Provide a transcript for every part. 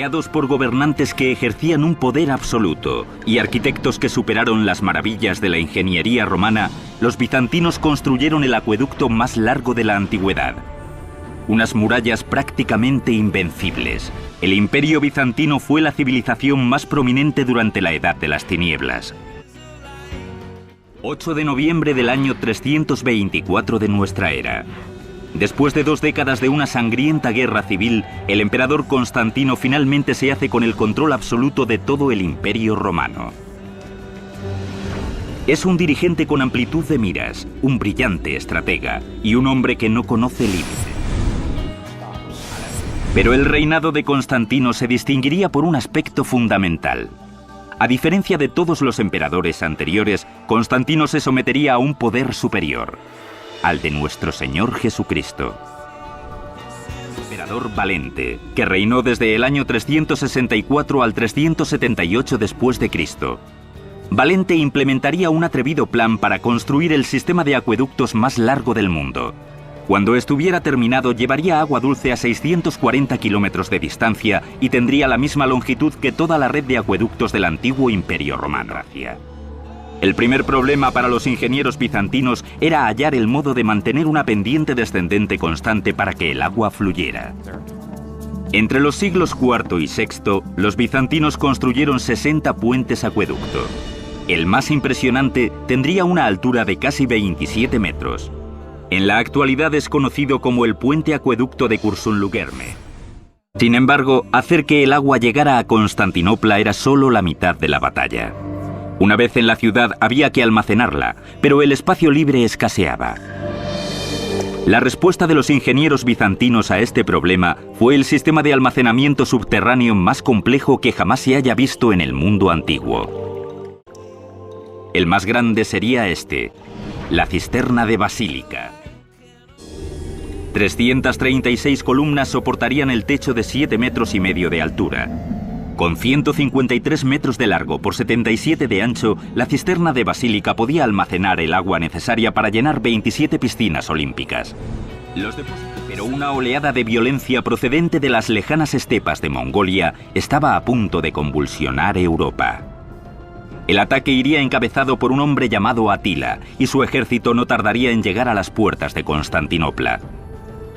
Guiados por gobernantes que ejercían un poder absoluto y arquitectos que superaron las maravillas de la ingeniería romana, los bizantinos construyeron el acueducto más largo de la antigüedad. Unas murallas prácticamente invencibles. El Imperio bizantino fue la civilización más prominente durante la Edad de las Tinieblas. 8 de noviembre del año 324 de nuestra era. Después de 2 décadas de una sangrienta guerra civil, el emperador Constantino finalmente se hace con el control absoluto de todo el Imperio romano. Es un dirigente con amplitud de miras, un brillante estratega y un hombre que no conoce límites. Pero el reinado de Constantino se distinguiría por un aspecto fundamental. A diferencia de todos los emperadores anteriores, Constantino se sometería a un poder superior, al de nuestro Señor Jesucristo. Emperador Valente, que reinó desde el año 364 al 378 después de Cristo. Valente implementaría un atrevido plan para construir el sistema de acueductos más largo del mundo. Cuando estuviera terminado, llevaría agua dulce a 640 kilómetros de distancia y tendría la misma longitud que toda la red de acueductos del antiguo Imperio Romano. El primer problema para los ingenieros bizantinos era hallar el modo de mantener una pendiente descendente constante para que el agua fluyera. Entre los siglos IV y VI, los bizantinos construyeron 60 puentes acueducto. El más impresionante tendría una altura de casi 27 metros. En la actualidad es conocido como el puente acueducto de Cursun-Luguerme. Sin embargo, hacer que el agua llegara a Constantinopla era solo la mitad de la batalla. Una vez en la ciudad había que almacenarla, pero el espacio libre escaseaba. La respuesta de los ingenieros bizantinos a este problema fue el sistema de almacenamiento subterráneo más complejo que jamás se haya visto en el mundo antiguo. El más grande sería este, la cisterna de Basílica. 336 columnas soportarían el techo de 7,5 metros de altura. Con 153 metros de largo por 77 de ancho, la cisterna de Basílica podía almacenar el agua necesaria para llenar 27 piscinas olímpicas. Pero una oleada de violencia procedente de las lejanas estepas de Mongolia estaba a punto de convulsionar Europa. El ataque iría encabezado por un hombre llamado Atila, y su ejército no tardaría en llegar a las puertas de Constantinopla.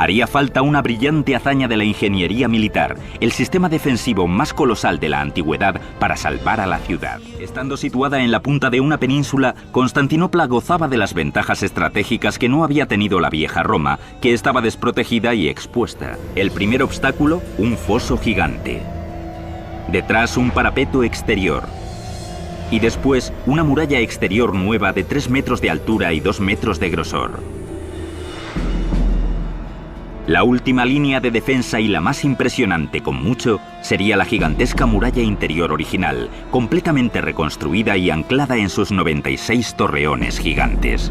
Haría falta una brillante hazaña de la ingeniería militar, el sistema defensivo más colosal de la antigüedad para salvar a la ciudad. Estando situada en la punta de una península, Constantinopla gozaba de las ventajas estratégicas que no había tenido la vieja Roma, que estaba desprotegida y expuesta. El primer obstáculo, un foso gigante. Detrás, un parapeto exterior. Y después, una muralla exterior nueva de 3 metros de altura y 2 metros de grosor. La última línea de defensa y la más impresionante con mucho sería la gigantesca muralla interior original, completamente reconstruida y anclada en sus 96 torreones gigantes.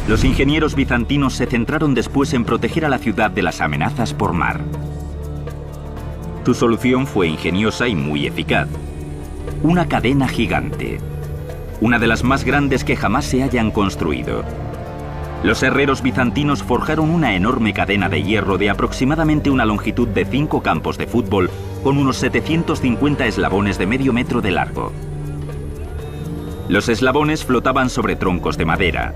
Los ingenieros bizantinos se centraron después en proteger a la ciudad de las amenazas por mar. Su solución fue ingeniosa y muy eficaz. Una cadena gigante, una de las más grandes que jamás se hayan construido. Los herreros bizantinos forjaron una enorme cadena de hierro de aproximadamente una longitud de 5 campos de fútbol con unos 750 eslabones de medio metro de largo. Los eslabones flotaban sobre troncos de madera.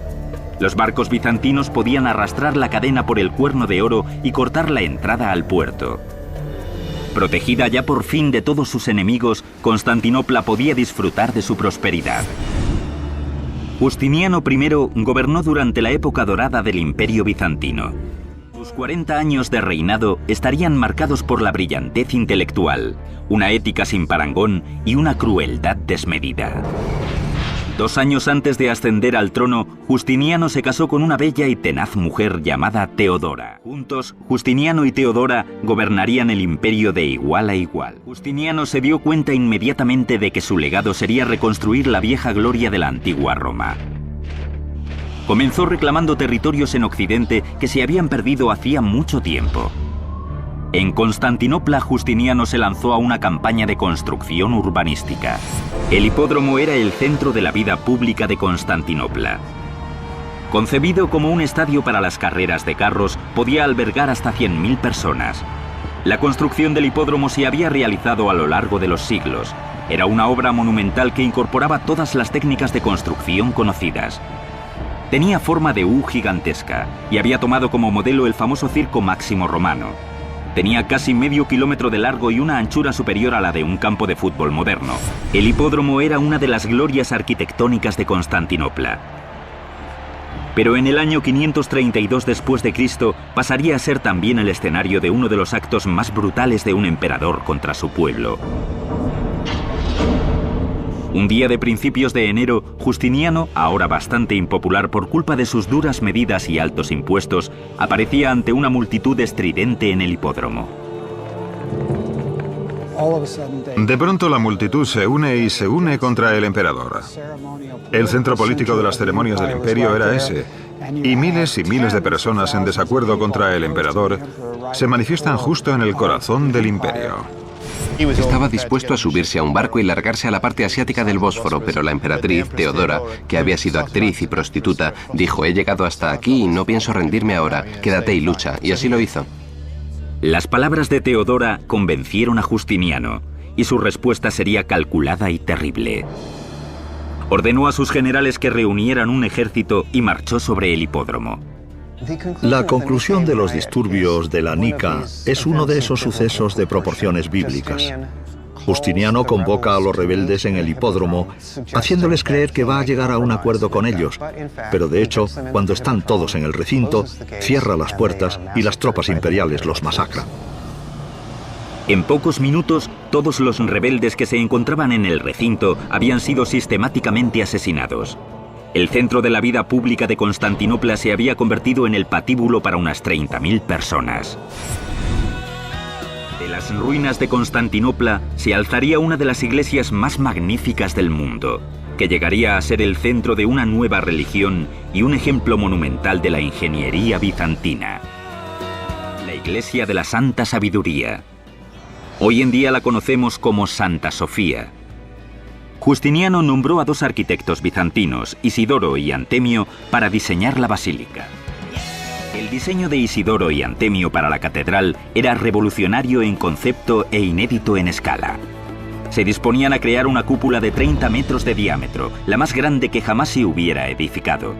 Los barcos bizantinos podían arrastrar la cadena por el cuerno de oro y cortar la entrada al puerto. Protegida ya por fin de todos sus enemigos, Constantinopla podía disfrutar de su prosperidad. Justiniano I gobernó durante la época dorada del Imperio bizantino. Sus 40 años de reinado estarían marcados por la brillantez intelectual, una ética sin parangón y una crueldad desmedida. 2 años antes de ascender al trono, Justiniano se casó con una bella y tenaz mujer llamada Teodora. Juntos, Justiniano y Teodora gobernarían el imperio de igual a igual. Justiniano se dio cuenta inmediatamente de que su legado sería reconstruir la vieja gloria de la antigua Roma. Comenzó reclamando territorios en Occidente que se habían perdido hacía mucho tiempo. En Constantinopla, Justiniano se lanzó a una campaña de construcción urbanística. El hipódromo era el centro de la vida pública de Constantinopla. Concebido como un estadio para las carreras de carros, podía albergar hasta 100.000 personas. La construcción del hipódromo se había realizado a lo largo de los siglos. Era una obra monumental que incorporaba todas las técnicas de construcción conocidas. Tenía forma de U gigantesca y había tomado como modelo el famoso Circo Máximo romano. Tenía casi medio kilómetro de largo y una anchura superior a la de un campo de fútbol moderno. El hipódromo era una de las glorias arquitectónicas de Constantinopla. Pero en el año 532 después de Cristo pasaría a ser también el escenario de uno de los actos más brutales de un emperador contra su pueblo. Un día de principios de enero, Justiniano, ahora bastante impopular por culpa de sus duras medidas y altos impuestos, aparecía ante una multitud estridente en el hipódromo. De pronto la multitud se une contra el emperador. El centro político de las ceremonias del imperio era ese, y miles de personas en desacuerdo contra el emperador se manifiestan justo en el corazón del imperio. Estaba dispuesto a subirse a un barco y largarse a la parte asiática del Bósforo, pero la emperatriz, Teodora, que había sido actriz y prostituta, dijo: he llegado hasta aquí y no pienso rendirme ahora, quédate y lucha, y así lo hizo. Las palabras de Teodora convencieron a Justiniano, y su respuesta sería calculada y terrible. Ordenó a sus generales que reunieran un ejército y marchó sobre el hipódromo. La conclusión de los disturbios de la Nica es uno de esos sucesos de proporciones bíblicas. Justiniano convoca a los rebeldes en el hipódromo, haciéndoles creer que va a llegar a un acuerdo con ellos, pero de hecho, cuando están todos en el recinto, cierra las puertas y las tropas imperiales los masacran. En pocos minutos, todos los rebeldes que se encontraban en el recinto habían sido sistemáticamente asesinados. El centro de la vida pública de Constantinopla se había convertido en el patíbulo para unas 30.000 personas. De las ruinas de Constantinopla se alzaría una de las iglesias más magníficas del mundo, que llegaría a ser el centro de una nueva religión y un ejemplo monumental de la ingeniería bizantina. La Iglesia de la Santa Sabiduría. Hoy en día la conocemos como Santa Sofía. Justiniano nombró a dos arquitectos bizantinos, Isidoro y Antemio, para diseñar la basílica. El diseño de Isidoro y Antemio para la catedral era revolucionario en concepto e inédito en escala. Se disponían a crear una cúpula de 30 metros de diámetro, la más grande que jamás se hubiera edificado.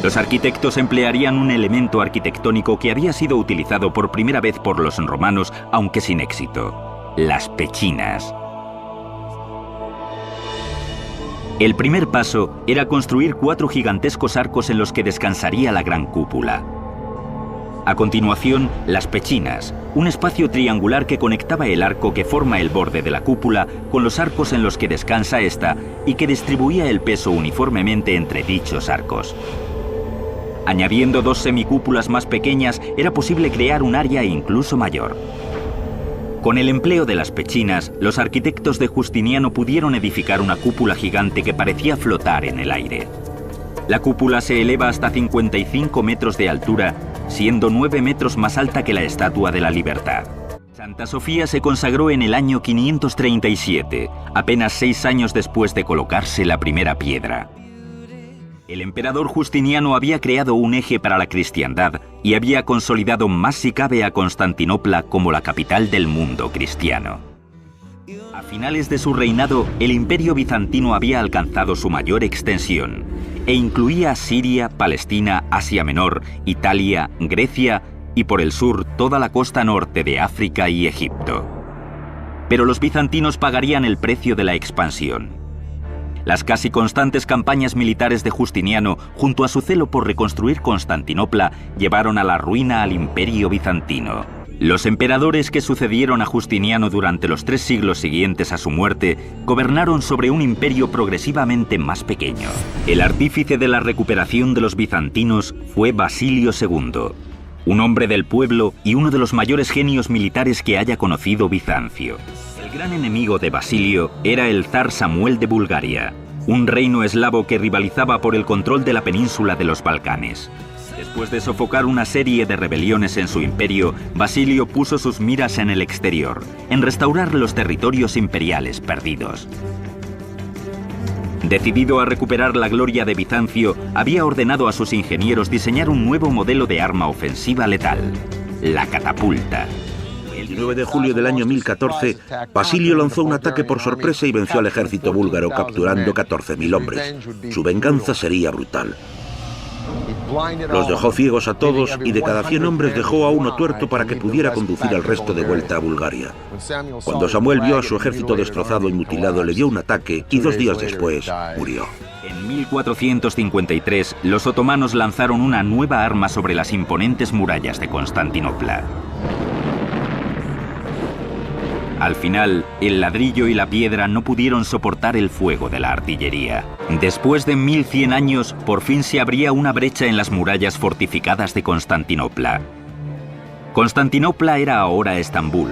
Los arquitectos emplearían un elemento arquitectónico que había sido utilizado por primera vez por los romanos, aunque sin éxito: las pechinas. El primer paso era construir 4 gigantescos arcos en los que descansaría la gran cúpula. A continuación, las pechinas, un espacio triangular que conectaba el arco que forma el borde de la cúpula con los arcos en los que descansa esta y que distribuía el peso uniformemente entre dichos arcos. Añadiendo 2 semicúpulas más pequeñas, era posible crear un área incluso mayor. Con el empleo de las pechinas, los arquitectos de Justiniano pudieron edificar una cúpula gigante que parecía flotar en el aire. La cúpula se eleva hasta 55 metros de altura, siendo 9 metros más alta que la Estatua de la Libertad. Santa Sofía se consagró en el año 537, apenas 6 años después de colocarse la primera piedra. El emperador Justiniano había creado un eje para la cristiandad y había consolidado más si cabe a Constantinopla como la capital del mundo cristiano. A finales de su reinado, el imperio bizantino había alcanzado su mayor extensión e incluía Siria, Palestina, Asia Menor, Italia, Grecia y por el sur toda la costa norte de África y Egipto. Pero los bizantinos pagarían el precio de la expansión. Las casi constantes campañas militares de Justiniano, junto a su celo por reconstruir Constantinopla, llevaron a la ruina al imperio bizantino. Los emperadores que sucedieron a Justiniano durante los 3 siglos siguientes a su muerte gobernaron sobre un imperio progresivamente más pequeño. El artífice de la recuperación de los bizantinos fue Basilio II, un hombre del pueblo y uno de los mayores genios militares que haya conocido Bizancio. El gran enemigo de Basilio era el zar Samuel de Bulgaria, un reino eslavo que rivalizaba por el control de la península de los Balcanes. Después de sofocar una serie de rebeliones en su imperio, Basilio puso sus miras en el exterior, en restaurar los territorios imperiales perdidos. Decidido a recuperar la gloria de Bizancio, había ordenado a sus ingenieros diseñar un nuevo modelo de arma ofensiva letal: la catapulta. 29 de julio del año 1014, Basilio lanzó un ataque por sorpresa y venció al ejército búlgaro, capturando 14.000 hombres. Su venganza sería brutal. Los dejó ciegos a todos y de cada 100 hombres dejó a uno tuerto para que pudiera conducir al resto de vuelta a Bulgaria. Cuando Samuel vio a su ejército destrozado y mutilado, le dio un ataque y 2 días después murió. En 1453, los otomanos lanzaron una nueva arma sobre las imponentes murallas de Constantinopla. Al final, el ladrillo y la piedra no pudieron soportar el fuego de la artillería. Después de 1100 años, por fin se abría una brecha en las murallas fortificadas de Constantinopla. Constantinopla era ahora Estambul,